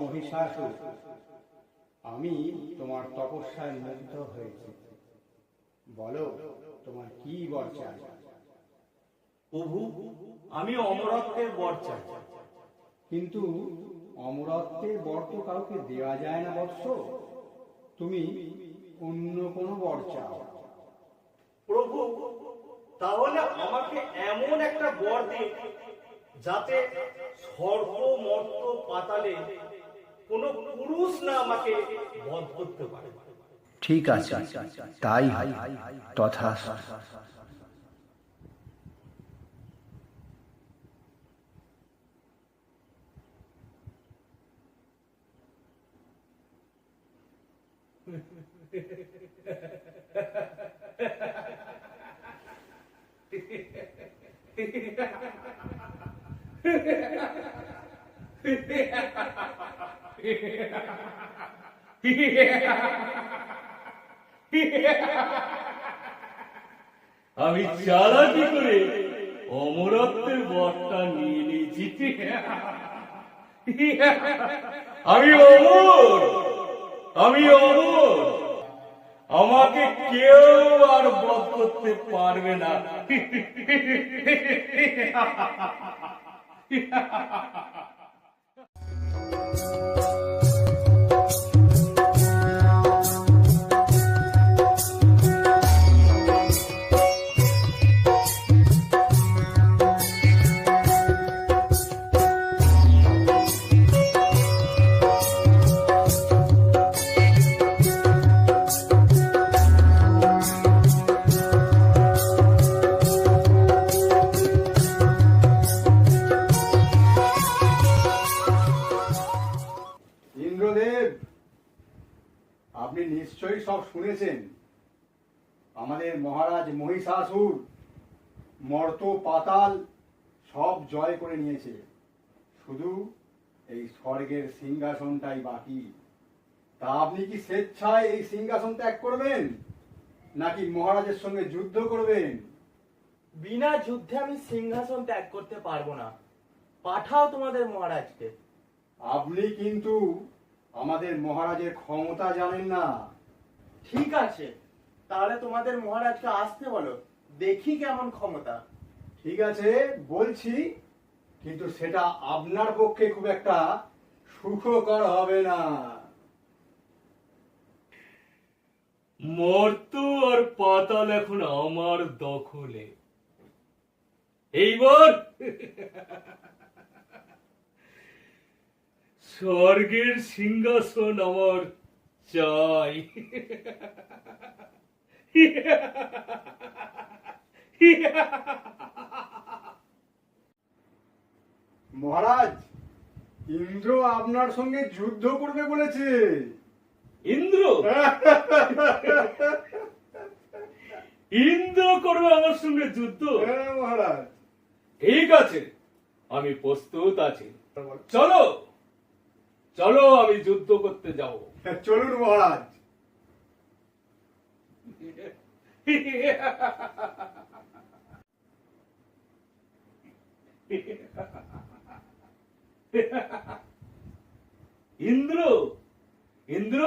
মহিষাসুর, আমি তোমার তপস্যায় মুগ্ধ হয়েছি। বলো, তোমার কি বর চাই? প্রভু, আমি অমরত্বের বর চাই। কিন্তু অমরত্বের বর তো কাউকে দেওয়া যায় না বৎস, তুমি অন্য কোনো বর চাও। প্রভু, তাহলে আমাকে এমন একটা বর দিন যাতে স্বর্গ মর্ত পাতালে কোনো পুরুষ না আমাকে বধ করতে পারে। ঠিক আছে, তাই তথা। আমি চালাকি করে অমরত্বের বরটা নিয়ে নিয়েছি। আমি অমর, আমি অমর, আমাকে কেউ আর বধ করতে পারবে না। ইন্দ্রদেব, আপনি নিশ্চয়ই সব শুনেছেন। আমাদের মহারাজ মহিষাসুর মর্ত পাতাল সব জয় করে নিয়েছে, শুধু এই স্বর্গের সিংহাসনটাই বাকি। তা আপনি কি স্বেচ্ছায় এই সিংহাসন ত্যাগ করবেন, নাকি মহারাজের সঙ্গে যুদ্ধ করবেন? বিনা যুদ্ধে আমি সিংহাসন ত্যাগ করতে পারবো না। পাঠাও তোমাদের মহারাজকে। আপনি কিন্তু আমাদের মহারাজের ক্ষমতা জানেন না। ঠিক আছে, তাহলে তোমাদের মহারাজকে আসতে বলো, দেখি কেমন ক্ষমতা। ঠিক আছে, বলছি, কিন্তু সেটা আপনার পক্ষে খুব একটা সুখকর হবে না। মর্ত আর পাতাল এখন আমার দখলে। এইবার স্বর্গের সিংহাসন আমার চাই। মহারাজ, ইন্দ্র আপনার সঙ্গে যুদ্ধ করবে বলেছে। ইন্দ্র? ইন্দ্র করবে আমার সঙ্গে যুদ্ধ? হ্যাঁ মহারাজ। ঠিক আছে, আমি প্রস্তুত আছি। চলো চলো, আমি যুদ্ধ করতে যাব। চলুন মহারাজ। ইন্দ্র, ইন্দ্র,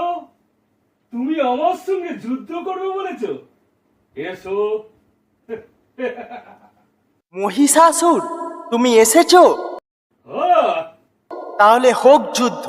তুমি আমার সঙ্গে যুদ্ধ করবে বলেছ? এসো। মহিষাসুর, তুমি এসেছো? হ্যাঁ, তাহলে হোক যুদ্ধ।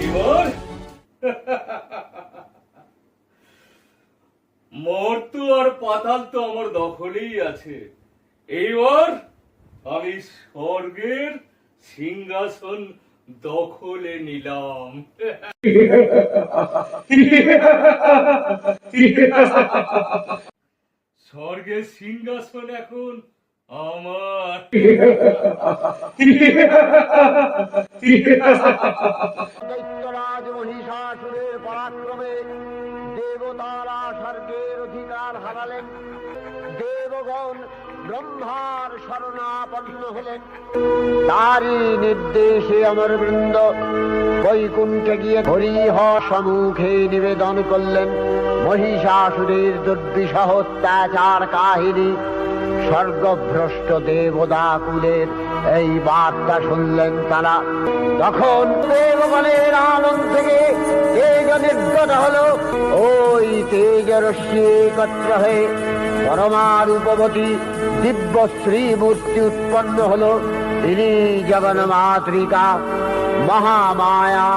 এবার মর্তু আর পাতাল তো আমার দখলেই আছে। এইবার আমি স্বর্গের সিংহাসন দখলে নিলাম। স্বর্গের সিংহাসন এখন আমার। দৈত্যরাজ মহিষাসুরের পরাক্রমে দেবতারা স্বর্গের অধিকার হারালেন। দেবগণ ব্রহ্মার শরণাপন্ন হলেন। তারই নির্দেশে অমরবৃন্দ বৈকুণ্ঠে গিয়ে হরিহ সম্মুখে নিবেদন করলেন মহিষাসুরের দুর্বিষহ অত্যাচার কাহিনী। স্বর্গভ্রষ্ট দেবদাকুলের এই বার্তা শুনলেন তারা। তখন দেবগণের আনন্দ থেকে তেজ নির্গত হলো। ওই তেজরশ্মি একত্র হয়ে পরমারূপবতী দিব্য শ্রীমূর্তি উৎপন্ন হলো। তিনি জগন্মাতৃকা মহামায়া।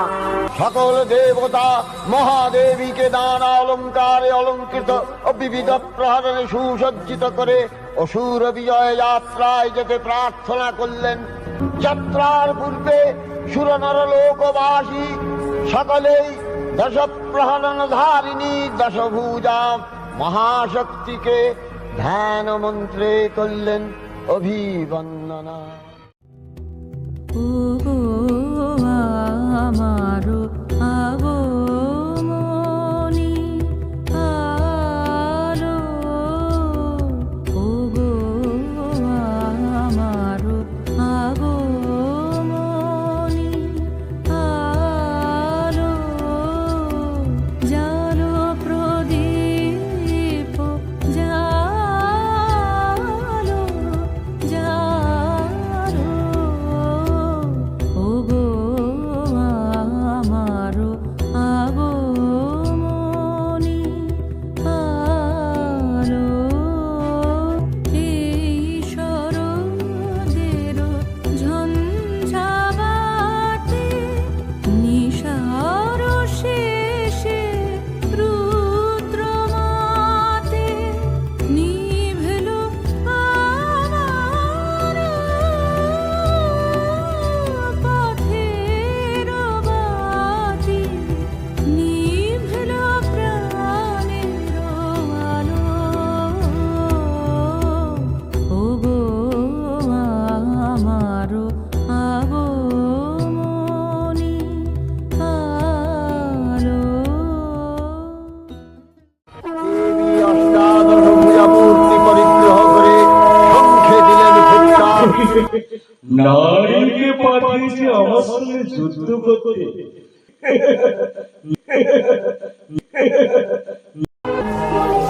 সকল দেবতা মহাদেবীকে নানা অলঙ্কারে অলঙ্কৃত ও বিবিধ প্রহরণে সুসজ্জিত করে অসুর বিজয় যাত্রায় যেতে প্রার্থনা করলেন। যাত্রার পূর্বে সুরনর লোকবাসী সকলেই দশ প্রহরণ ধারিণী দশভুজা মহাশক্তিকে ধ্যান মন্ত্রে করলেন অভিবন্দনা। আমারো আগমনী আলো, ওগো আমারো আগমনী আলো, জালো প্রদীপ জালো জালো, ওগো আমারো আগমনী আলো। এই শরদের ঝঞ্ঝাবাতে নিশার শেষে রুদ্রমাতে নিভল আমার পথের বাতি, নিভল প্রাণের আলো, ওগো আমারো আগমনী আলো। দেবী অষ্টাদশ ভুজা মূর্তি পরিগ্রহ করে শঙ্খে দিলেন ফুৎকার। নারীকে পাঠিয়েছে আমার সঙ্গে যুদ্ধ করতে।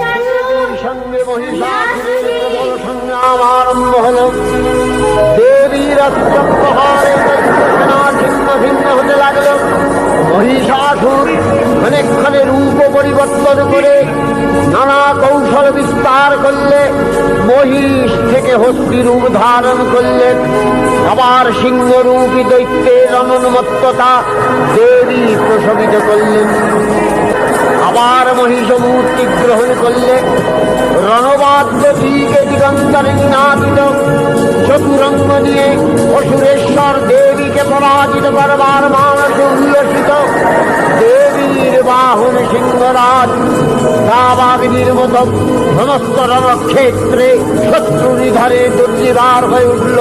দেবীর সঙ্গে মহিষাসুরের প্রবল সংগ্রাম আরম্ভ হল। দেবীর অস্ত্রপ্রহারে সেনা ছিন্ন ভিন্ন হতে লাগল। মহিষাসুর ক্ষণে রূপ পরিবর্তন করে নানা কৌশল বিস্তার করলে মহিষ থেকে হস্তি রূপ ধারণ করলেন। আবার সিংহরূপী দৈত্যের অনুন্মত্ততা দেবী প্রশমিত করলেন। আবার মহিষ মূর্তি গ্রহণ করলে রণবাদ্য দিকে দিগন্তরে নাদিত চতুরঙ্গ নিয়ে অসুরেশ্বর দেবীকে পরাজিত করবার মানস উল্লসিত। দেবীর বাহন সিংহরাজ দাবাগ্নির মতো সমস্ত রণক্ষেত্রে শত্রু নিধারে দুর্নিবার হয়ে উঠল।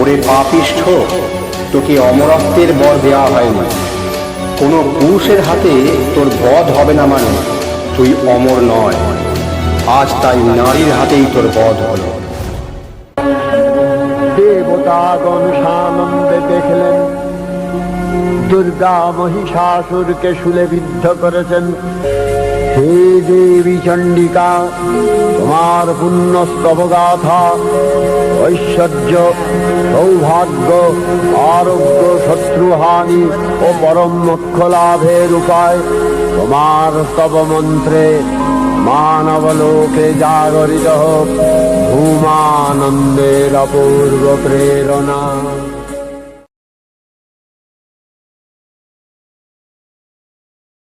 ওরে পাপিষ্ঠ, তোকে অমরত্বের বর দেওয়া হয়নি। কোনো পুরুষের হাতে তোর বধ হবে না, মানে তুই অমর নয়। আজ তাই নারীর হাতেই তোর বধ হলো। দেবতাগণ সানন্দে দেখলেন দুর্গা মহিষাসুরকে শূলে বিদ্ধ করেছেন। হে দেবী চণ্ডিকা, তোমার পুণ্যস্তবগাথা ঐশ্বর্য, সৌভাগ্য, আরোগ্য, শত্রুহানি ও পরম মোক্ষ লাভের উপায় তোমার স্তব মন্ত্রে মানবলোকে জাগরিত হোক ভূমানন্দের অপূর্ব প্রেরণা।